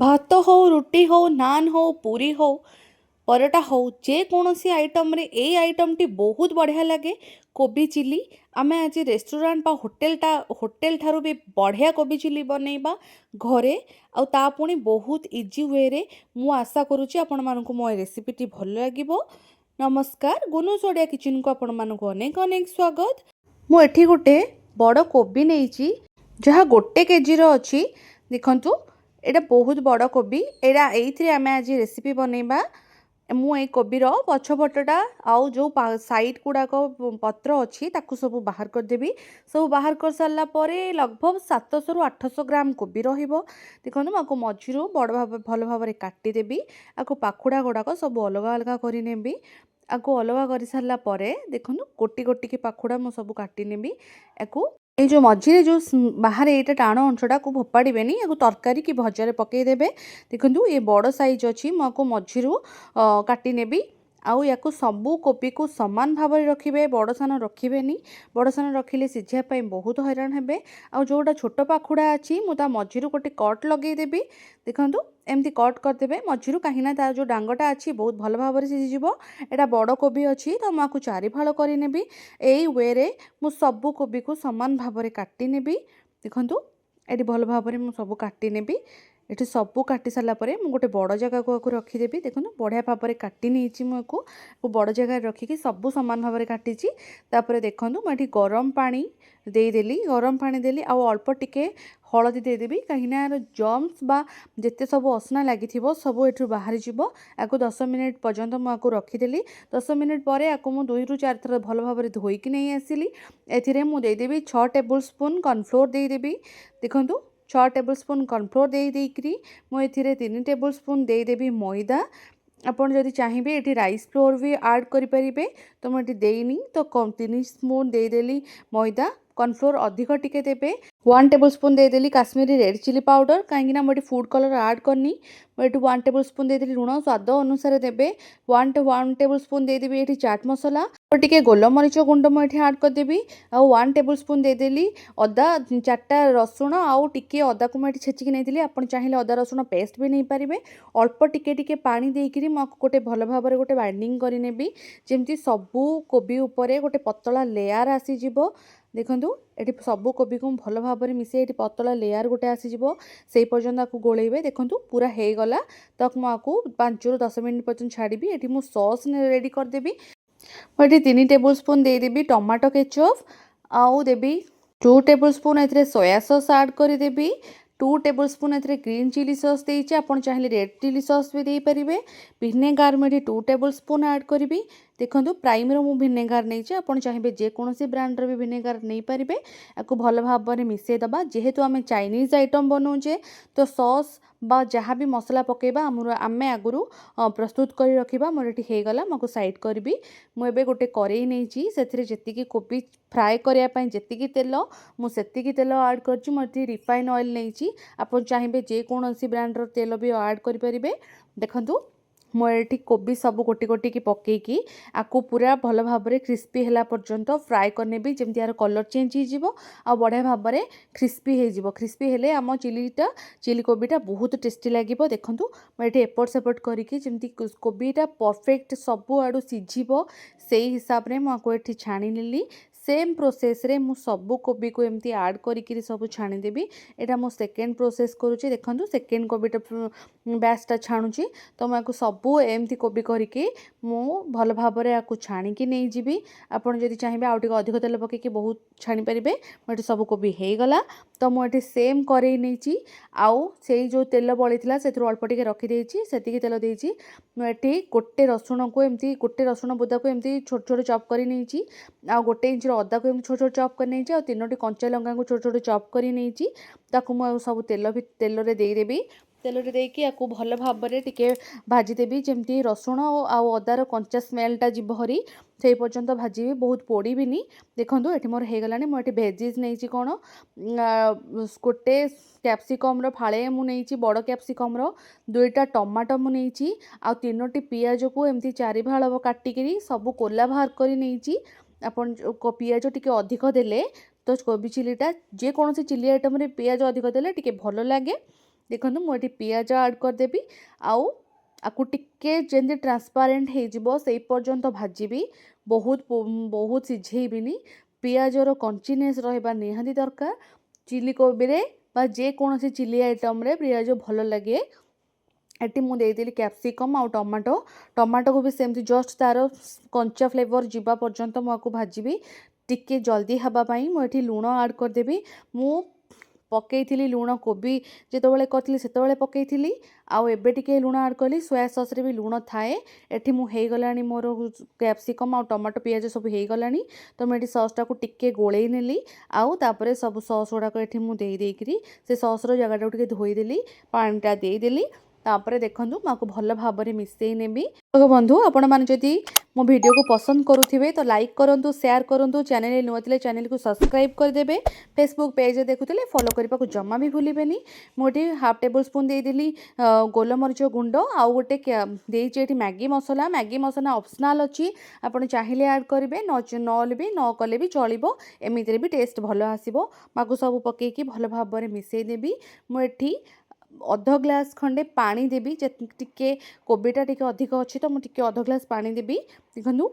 ଭାତ ହଉ ରୁଟି ହଉ ନାନ୍ ହଉ ପୁରୀ ହଉ ପରଟା ହଉ ଯେକୌଣସି ଆଇଟମ୍ରେ ଏଇ ଆଇଟମ୍ଟି ବହୁତ ବଢ଼ିଆ ଲାଗେ। କୋବି ଚିଲି ଆମେ ଆଜି ରେଷ୍ଟୁରାଣ୍ଟ ବା ହୋଟେଲ ଠାରୁ ବି ବଢ଼ିଆ କୋବି ଚିଲି ବନେଇବା ଘରେ। ଆଉ ତା ପୁଣି ବହୁତ ଇଜି ୱେରେ। ମୁଁ ଆଶା କରୁଛି ଆପଣମାନଙ୍କୁ ମୋ ଏ ରେସିପିଟି ଭଲ ଲାଗିବ। ନମସ୍କାର, ଗୁନୁସ୍ ଓଡ଼ିଆ କିଚେନ୍କୁ ଆପଣମାନଙ୍କୁ ଅନେକ ଅନେକ ସ୍ୱାଗତ। ମୁଁ ଏଠି ଗୋଟେ ବଡ଼ କୋବି ନେଇଛି, ଯାହା 1 କେଜିର ଅଛି। ଦେଖନ୍ତୁ, ଏଇଟା ବହୁତ ବଡ଼ କୋବି। ଏଇଥିରେ ଆମେ ଆଜି ରେସିପି ବନେଇବା। ମୁଁ ଏଇ କୋବିର ପଛପଟଟା ଆଉ ଯେଉଁ ସାଇଡ୍ ଗୁଡ଼ାକ ପତ୍ର ଅଛି ତାକୁ ସବୁ ବାହାର କରିଦେବି। ସବୁ ବାହାର କରିସାରିଲା ପରେ ଲଗଭଗ 700-800 ଗ୍ରାମ କୋବି ରହିବ। ଦେଖନ୍ତୁ, ମୁଁ ଆକୁ ମଝିରୁ ଭଲ ଭାବରେ କାଟିଦେବି। ଆକୁ ପାଖୁଡ଼ା ଗୁଡ଼ାକ ସବୁ ଅଲଗା ଅଲଗା କରିନେବି। ଆକୁ ଅଲଗା କରିସାରିଲା ପରେ ଦେଖନ୍ତୁ, ଗୋଟି ଗୋଟିକି ପାଖୁଡ଼ା ମୁଁ ସବୁ କାଟିନେବି। ଆକୁ ଏଇ ଯେଉଁ ମଝିରେ ଯେଉଁ ବାହାରେ ଏଇଟା ଟାଣ ଅଂଶଟାକୁ ଫୋପାଡ଼ିବେନି, ଆକୁ ତରକାରୀ କି ଭଜାରେ ପକାଇଦେବେ। ଦେଖନ୍ତୁ, ଏ ବଡ଼ ସାଇଜ୍ ଅଛି, ମୁଁ ଆକୁ ମଝିରୁ କାଟିନେବି। ଆଉ ୟାକୁ ସବୁ କୋବିକୁ ସମାନ ଭାବରେ ରଖିବେ, ବଡ଼ ସାନ ରଖିବେନି। ବଡ଼ ସାନ ରଖିଲେ ସିଝିବା ପାଇଁ ବହୁତ ହଇରାଣ ହେବେ। ଆଉ ଯେଉଁଟା ଛୋଟ ପାଖୁଡ଼ା ଅଛି, ମୁଁ ତା ମଝିରୁ ଗୋଟେ କଟ୍ ଲଗାଇଦେବି। ଦେଖନ୍ତୁ, ଏମିତି କଟ୍ କରିଦେବେ ମଝିରୁ, କାହିଁକିନା ତାର ଯେଉଁ ଡାଙ୍ଗଟା ଅଛି ବହୁତ ଭଲ ଭାବରେ ସିଝିଯିବ। ଏଇଟା ବଡ଼ କୋବି ଅଛି ତ ମୁଁ ଆକୁ 4 ଫାଳ କରିନେବି। ଏଇ ୱେରେ ମୁଁ ସବୁ କୋବିକୁ ସମାନ ଭାବରେ କାଟିନେବି। ଦେଖନ୍ତୁ, ଏଠି ଭଲ ଭାବରେ ମୁଁ ସବୁ କାଟିନେବି। ଏଠି ସବୁ କାଟି ସାରିଲା ପରେ ମୁଁ ଗୋଟେ ବଡ଼ ଜାଗାକୁ ଆକୁ ରଖିଦେବି। ଦେଖନ୍ତୁ, ବଢ଼ିଆ ଭାବରେ କାଟି ନେଇଛି। ମୁଁ ଆକୁ ବଡ଼ ଜାଗାରେ ରଖିକି ସବୁ ସମାନ ଭାବରେ କାଟିଛି। ତାପରେ ଦେଖନ୍ତୁ, ମୁଁ ଏଠି ଗରମ ପାଣି ଦେଇଦେଲି। ଗରମ ପାଣି ଦେଲି ଆଉ ଅଳ୍ପ ଟିକେ ହଳଦୀ ଦେଇଦେବି, କାହିଁକିନା ଏହାର ଜର୍ମସ୍ ବା ଯେତେ ସବୁ ଅସନା ଲାଗିଥିବ ସବୁ ଏଠୁ ବାହାରିଯିବ। ଆକୁ 10 ମିନିଟ୍ ପର୍ଯ୍ୟନ୍ତ ମୁଁ ଆକୁ ରଖିଦେଲି। 10 ମିନିଟ୍ ପରେ ଆକୁ ମୁଁ 2ରୁ 4 ଥର ଭଲ ଭାବରେ ଧୋଇକି ନେଇ ଆସିଲି। ଏଥିରେ ମୁଁ ଦେଇଦେବି 6 ଟେବୁଲ୍ ସ୍ପୁନ୍ କର୍ଣ୍ଣଫ୍ଲୋର୍ ଦେଇଦେବି। ଦେଖନ୍ତୁ, 6 ଟେବୁଲ୍ ସ୍ପୁନ୍ କର୍ଣ୍ଣଫ୍ଲୋର୍ ଦେଇକରି ମୁଁ ଏଥିରେ 3 ଟେବୁଲ୍ ସ୍ପୁନ୍ ଦେଇଦେବି ମଇଦା। ଆପଣ ଯଦି ଚାହିଁବେ ଏଠି ରାଇସ୍ ଫ୍ଲୋର୍ ବି ଆଡ଼୍ କରିପାରିବେ, ତ ମୁଁ ଏଠି ଦେଇନି, ତ 3 ସ୍ପୁନ୍ ଦେଇଦେଲି ମଇଦା। କର୍ଣ୍ଣଫ୍ଲୋର୍ ଅଧିକ ଟିକେ ଦେବେ। 1 ଟେବୁଲ୍ ସ୍ପୁନ୍ ଦେଇଦେଲି କାଶ୍ମୀରୀ ରେଡ୍ ଚିଲି ପାଉଡ଼ର, କାହିଁକିନା ମୁଁ ଏଠି ଫୁଡ଼୍ କଲର୍ ଆଡ଼୍ କରିନି। ମୁଁ ଏଠି 1 ଟେବୁଲ୍ ସ୍ପୁନ୍ ଦେଇଦେଲି ଲୁଣ, ସ୍ୱାଦ ଅନୁସାରେ ଦେବେ। 1 ଟେବୁଲ୍ ସ୍ପୁନ୍ ଦେଇଦେବି ଏଠି ଚାଟ୍ ମସଲା। ଟିକେ ଗୋଲମରିଚ ଗୁଣ୍ଡ ମୁଁ ଏଠି ଆଡ଼୍ କରିଦେବି। ଆଉ 1 ଟେବୁଲ୍ ସ୍ପୁନ୍ ଦେଇଦେଲି ଅଦା, 4ଟା ରସୁଣ ଆଉ ଟିକେ ଅଦାକୁ ମୁଁ ଏଠି ଛେଚିକି ନେଇଥିଲି। ଆପଣ ଚାହିଁଲେ ଅଦା ରସୁଣ ପେଷ୍ଟ ବି ନେଇପାରିବେ। ଅଳ୍ପ ଟିକେ ଟିକେ ପାଣି ଦେଇକରି ମୁଁ ଆକୁ ଗୋଟେ ଭଲ ଭାବରେ ଗୋଟେ ବାଇଣ୍ଡିଂ କରିନେବି, ଯେମିତି ସବୁ କୋବି ଉପରେ ଗୋଟେ ପତଳା ଲେୟାର ଆସିଯିବ। ଦେଖନ୍ତୁ, ଏଠି ସବୁ କୋବିକୁ ମୁଁ ଭଲ ଭାବରେ ମିଶାଇ ଏଠି ପତଳା ଲେୟାର ଗୋଟେ ଆସିଯିବ, ସେଇ ପର୍ଯ୍ୟନ୍ତ ଆକୁ ଗୋଳେଇବେ। ଦେଖନ୍ତୁ, ପୁରା ହେଇଗଲା। ତ ମୁଁ ଆକୁ 5ରୁ 10 ମିନିଟ୍ ପର୍ଯ୍ୟନ୍ତ ଛାଡ଼ିବି। ଏଠି ମୁଁ ସସ୍ ରେଡ଼ି କରିଦେବି। ମୁଁ ଏଠି 3 ଟେବୁଲ୍ ସ୍ପୁନ୍ ଦେଇଦେବି ଟମାଟୋ କେଚପ୍, ଆଉ ଦେବି 2 ଟେବୁଲ୍ ସ୍ପୁନ୍ ଏଥିରେ ସୋୟା ସସ୍ ଆଡ଼୍ କରିଦେବି। 2 ଟେବୁଲ୍ ସ୍ପୁନ୍ ଏଥିରେ ଗ୍ରୀନ୍ ଚିଲି ସସ୍ ଦେଇଛି, ଆପଣ ଚାହିଁଲେ ରେଡ୍ ଚିଲି ସସ୍ ବି ଦେଇପାରିବେ। ଭିନେଗାର ମୁଁ ଏଠି 2 ଟେବୁଲ୍ ସ୍ପୁନ୍ ଆଡ଼୍ କରିବି। ଦେଖନ୍ତୁ, ପ୍ରାଇମ୍ର ମୁଁ ଭିନେଗାର ନେଇଛି, ଆପଣ ଚାହିଁବେ ଯେକୌଣସି ବ୍ରାଣ୍ଡର ବି ଭିନେଗାର ନେଇପାରିବେ। ଆକୁ ଭଲ ଭାବରେ ମିଶାଇ ଦେବା। ଯେହେତୁ ଆମେ ଚାଇନିଜ୍ ଆଇଟମ୍ ବନାଉଛେ, ତ ସସ୍ ବା ଯାହା ବି ମସଲା ପକାଇବା ଆମେ ଆଗରୁ ପ୍ରସ୍ତୁତ କରି ରଖିବା। ମୋର ଏଠି ହେଇଗଲା, ମୁଁ ଆକୁ ସାଇଡ଼୍ କରିବି। ମୁଁ ଏବେ ଗୋଟେ କରେଇ ନେଇଛି, ସେଥିରେ ଯେତିକି କୋବି ଫ୍ରାଏ କରିବା ପାଇଁ ଯେତିକି ତେଲ, ମୁଁ ସେତିକି ତେଲ ଆଡ଼୍ କରିଛି। ମୁଁ ଏଠି ରିଫାଇନ୍ ଅଏଲ୍ ନେଇଛି, ଆପଣ ଚାହିଁବେ ଯେକୌଣସି ବ୍ରାଣ୍ଡର ତେଲ ବି ଆଡ଼୍ କରିପାରିବେ। ଦେଖନ୍ତୁ, ମୁଁ ଏଠି କୋବି ସବୁ ଗୋଟି ଗୋଟିକି ପକାଇକି ଆକୁ ପୁରା ଭଲ ଭାବରେ କ୍ରିସ୍ପି ହେଲା ପର୍ଯ୍ୟନ୍ତ ଫ୍ରାଏ କରିନେବି, ଯେମିତି ଏହାର କଲର୍ ଚେଞ୍ଜ ହେଇଯିବ ଆଉ ବଢ଼ିଆ ଭାବରେ କ୍ରିସ୍ପି ହେଇଯିବ। କ୍ରିସ୍ପି ହେଲେ ଆମ ଚିଲି କୋବିଟା ବହୁତ ଟେଷ୍ଟି ଲାଗିବ। ଦେଖନ୍ତୁ, ମୁଁ ଏଠି ଏପଟ ସେପଟ କରିକି ଯେମିତି କୋବିଟା ପରଫେକ୍ଟ ସବୁଆଡ଼ୁ ସିଝିବ, ସେଇ ହିସାବରେ ମୁଁ ଆକୁ ଏଠି ଛାଣି ନେଲି। ସେମ୍ ପ୍ରୋସେସ୍ରେ ମୁଁ ସବୁ କୋବିକୁ ଏମିତି ଆଡ଼୍ କରିକିରି ସବୁ ଛାଣିଦେବି। ଏଇଟା ମୁଁ ସେକେଣ୍ଡ ପ୍ରୋସେସ୍ କରୁଛି। ଦେଖନ୍ତୁ, ସେକେଣ୍ଡ କୋବିଟା ବ୍ୟାଚ୍ଟା ଛାଣୁଛି। ତ ମୁଁ ଆକୁ ସବୁ ଏମିତି କୋବି କରିକି ମୁଁ ଭଲ ଭାବରେ ଆକୁ ଛାଣିକି ନେଇଯିବି। ଆପଣ ଯଦି ଚାହିଁବେ ଆଉ ଟିକେ ଅଧିକ ତେଲ ପକାଇକି ବହୁତ ଛାଣିପାରିବେ। ମୁଁ ଏଠି ସବୁ କୋବି ହେଇଗଲା, ତ ମୁଁ ଏଠି ସେମ୍ କରେଇ ନେଇଛି। ଆଉ ସେଇ ଯେଉଁ ତେଲ ବଳିଥିଲା ସେଥିରୁ ଅଳ୍ପ ଟିକେ ରଖିଦେଇଛି, ସେତିକି ତେଲ ଦେଇଛି। ମୁଁ ଏଠି ଗୋଟେ ରସୁଣ ବୁଦାକୁ ଏମିତି ଛୋଟ ଛୋଟ ଚପ୍ କରି ନେଇଛି। ଆଉ 1 ଇଞ୍ଚର ଅଦାକୁ ଏମିତି ଛୋଟ ଛୋଟ ଚପ୍ କରି ନେଇଛି। ଆଉ 3ଟି କଞ୍ଚା ଲଙ୍କାକୁ ଛୋଟ ଛୋଟ ଚପ୍ କରି ନେଇଛି। ତାକୁ ମୁଁ ଆଉ ସବୁ ତେଲରେ ଦେଇଦେବି। ତେଲରେ ଦେଇକି ଆକୁ ଭଲ ଭାବରେ ଟିକେ ଭାଜିଦେବି, ଯେମିତି ରସୁଣ ଆଉ ଅଦାର କଞ୍ଚା ସ୍ମେଲ୍ଟା ଯିବ ହରି, ସେଇ ପର୍ଯ୍ୟନ୍ତ ଭାଜିବି, ବହୁତ ପୋଡ଼ିବିନି। ଦେଖନ୍ତୁ, ଏଠି ମୋର ହେଇଗଲାଣି। ମୁଁ ଏଠି ଭେଜିସ୍ ନେଇଛି କ'ଣ, ଗୋଟେ କ୍ୟାପ୍ସିକମ୍ର ଫାଳେ ମୁଁ ନେଇଛି, ବଡ଼ କ୍ୟାପ୍ସିକମ୍ର 2ଟା ଟମାଟୋ ମୁଁ ନେଇଛି। ଆଉ 3ଟି ପିଆଜକୁ ଏମିତି 4 ଫାଳ କାଟିକିରି ସବୁ କୋଲା ବାହାର କରି ନେଇଛି। ଆପଣ ପିଆଜ ଟିକେ ଅଧିକ ଦେଲେ ତ କୋବି ଚିଲିଟା, ଯେକୌଣସି ଚିଲି ଆଇଟମ୍ରେ ପିଆଜ ଅଧିକ ଦେଲେ ଟିକେ ଭଲ ଲାଗେ। देखो मुझे पियाज ऐड करदेवी आउ आपको टिके जमी ट्रांसपारेंट हो पर्यंत भाजी बहुत बहुत सिझेबिनी पियाजर कंचिनेस रहा निहाती दरकार चिली कोबी बा जेकोसी चिली आइटम रे पियाज भल लगे एटी मुझे कैप्सिकम आउ टमाटो टमाटो को भी सेमती जस्ट तार कंचा फ्लेवर जावा पर्यंत मुझे भाजी टिके जल्दी हाँपाई मुझे लुण ऐड करदेवी मु पकई लुण कोबी जिते करी से पकई आउ एबे टिके लुण ऐड कली सोया सॉस रे भी लुण थाए एठी मु हो गला मोर कैप्सिकम आउ टमाटो पियाज सब हो गला तो मुझे सॉसटा को टिके गोले नेली आउ तापरे सब सॉस गुड़ाक एठी मु देकरी से सॉसर जगह टिके धोईदेली पानीटा देदेली तापरे देखंतु माको भल भाव में मिसई नेबी। तो बंधु आपण माने जदि मो वीडियो को पसंद करुथिबे तो लाइक करंतु शेयर करंतु चैनल नुआ थिले चैनल को सब्सक्राइब कर देबे फेसबुक पेज देखुथिले फॉलो करबा को जम्मा भी भूलिबेनी मोटी हाफ टेबल स्पून दे देली गोलमरिच गुंड आउ गोटे देइछि एठी मैगी मसाला ऑप्शनल अछि आपण चाहिले ऐड करिवे नल भी न कले भी चलिबो एमितिरे भी टेस्ट भलो आसीबो माको सब पकेकी की भल भाव में मिसई देबी मु एठी अध ग्लास खंडे पानी देवी टिके कोबीटा टिके अधिक अच्छी तो मुझे अध ग्लास पानी देवी देखो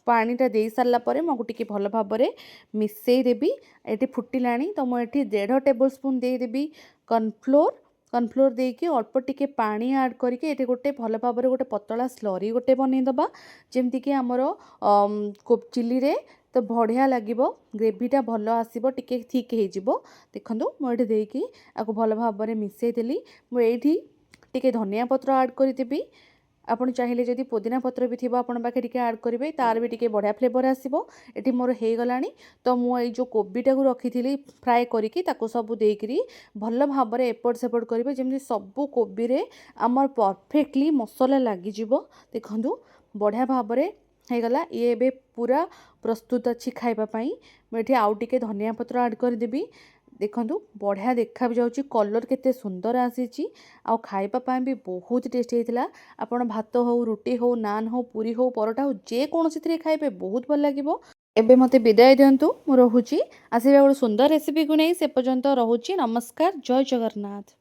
पानीटा दे सारा पर मुझे भल भाव में मिसई देवी ये फुटिला तो मुझे 1.5 टेबल स्पून देदेवी कॉर्नफ्लोर देकी अल्प टिके पानी ऐड करके ये गोटे भल भाव में गोटे पतला स्लरी गोटे बनईदबा जमती आमर चिली रे तो बढ़िया लगे ग्रेवीटा भल आसो टिके थिक हो देखो मुझे देकी आपको भल भाव में मिसई देली मुझे टिके धनिया पत्र ऐड करदेवी आपन चाहिए जदि पुदीना पत्र भी थी आपन पाखे टिके ऐड करेंगे तार भी टिके बढ़िया फ्लेवर आसो ये मोर हो गलानी तो मुझे जो कोबीटा को रखी थी फ्राए करके सब देकरी भल भाव में एपट सेपट करेंगे जमी सबू कोबी रे आमर परफेक्टली मसला लगिज देखु बढ़िया भाव में होगला ये एबे पूरा प्रस्तुत अच्छी खाइबापी मुझे आउ टिके धनिया पत्र ऐड करदेवी देखंतु बढ़िया देखा भी जाऊँगी कलर केते सुंदर आसी आउ खाइबापी भी बहुत टेस्टी होता आपड़ भात हो रुटी हो नान हो पूरी हो परोटा हो जेकोसी खाइबे बहुत भल लगे एबे मते विदाय दिंतु मु रोची आसबा गोटे सुंदर रेसिपी को नहीं से पर्यंत रोची नमस्कार जय जगन्नाथ।